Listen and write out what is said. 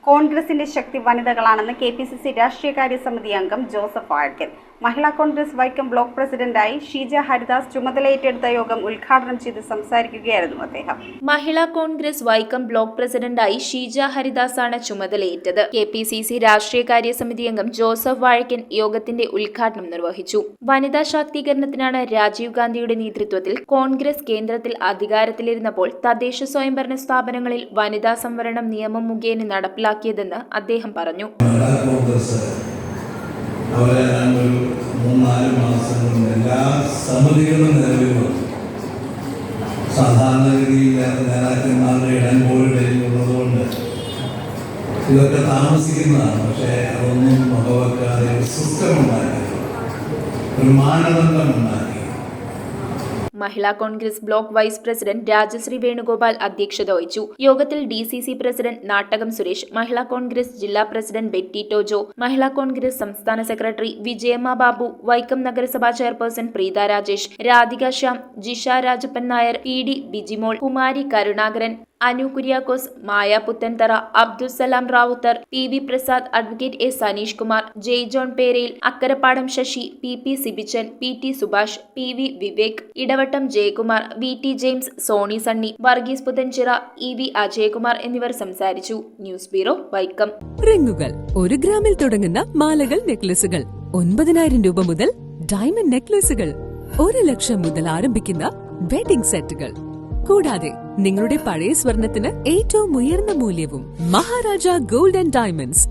കോൺഗ്രസിന്റെ ശക്തി വനിതകളാണെന്ന് കെ.പി.സി.സി രാഷ്ട്രീയകാര്യ സമിതി അംഗം ജോസഫ് വാഴക്കൻ. മഹിളാ കോൺഗ്രസ് വൈക്കം ബ്ലോക്ക് പ്രസിഡന്റായി ഷീജ ഹരിദാസ് ചുമതലയേറ്റെടുത്ത യോഗം ഉദ്ഘാടനം ചെയ്ത് സംസാരിക്കുകയായിരുന്നു അദ്ദേഹം. മഹിളാ കോൺഗ്രസ് വൈക്കം ബ്ലോക്ക് പ്രസിഡന്റായി ഷീജ ഹരിദാസ് ആണ് ചുമതലയേറ്റത്. കെ.പി.സി.സി രാഷ്ട്രീയകാര്യ സമിതി അംഗം ജോസഫ് വാഴക്കൻ യോഗത്തിന്റെ ഉദ്ഘാടനം നിർവഹിച്ചു. വനിതാ ശാക്തീകരണത്തിനാണ് രാജീവ് ഗാന്ധിയുടെ നേതൃത്വത്തിൽ കോൺഗ്രസ് കേന്ദ്രത്തിൽ അധികാരത്തിലിരുന്നപ്പോൾ തദ്ദേശ സ്വയംഭരണ സ്ഥാപനങ്ങളിൽ വനിതാ സംവരണം നിയമം മുഖേന നടപ്പിലാക്കിയതെന്ന് അദ്ദേഹം പറഞ്ഞു. അവരെ ഒരു 3-4 മാസം കൊണ്ട് എല്ലാ സമിതികളും നിലവിൽ വന്നു. സാധാരണഗതിയിൽ നേതാക്കന്മാരുടെ ഇടം പോലും ഉള്ളതുകൊണ്ട് ഇതൊക്കെ താമസിക്കുന്നതാണ്. പക്ഷേ അതൊന്നും വകവെക്കാതെ ഒരു സിസ്റ്റം ഉണ്ടാക്കി, ഒരു മാനദണ്ഡം ഉണ്ടാക്കി. Mahila Congress block vice president Rajasree Venugopal അധ്യക്ഷത വഹിച്ചു. യോഗത്തിൽ DCC പ്രസിഡന്റ് നാട്ടകം സുരേഷ്, മഹിളാ കോൺഗ്രസ് ജില്ലാ പ്രസിഡന്റ് ബെറ്റി ടോജോ, മഹിളാ കോൺഗ്രസ് സംസ്ഥാന സെക്രട്ടറി വിജയമ്മ ബാബു, വൈക്കം നഗരസഭാ chairperson Preetha Rajesh, Radhika Shyam, Jisha Rajappan Nair, PD Bijimol, Kumari Karunakaran, Anu Kuriakose, Maya Puthenthara, Abdussalam Ravuthar, PV Prasad, advocate A Saneesh Kumar, Jai John Perayil, Akkarappadam Sasi, PP Sibichan, PT Subhash, PV Vivek, Edavattom Jayakumar, VT James, Sony Sunny, Varghese Puthenchira, EV Ajayakumar എന്നിവർ സംസാരിച്ചു. News bureau, Vaikom. റിങ്ങുകൾ 1 ഗ്രാമിൽ തുടങ്ങുന്ന മാലകൾ, നെക്ലസുകൾ 9,000 രൂപ മുതൽ ഡയമണ്ട് നെക്ലസുകൾ 1 ലക്ഷം മുതൽ ആരംഭിക്കുന്ന വെഡിംഗ് സെറ്റുകൾ, കൂടാതെ നിങ്ങളുടെ പഴയ സ്വർണത്തിന് ഏറ്റവും ഉയർന്ന മൂല്യവും. Maharaja gold and diamonds,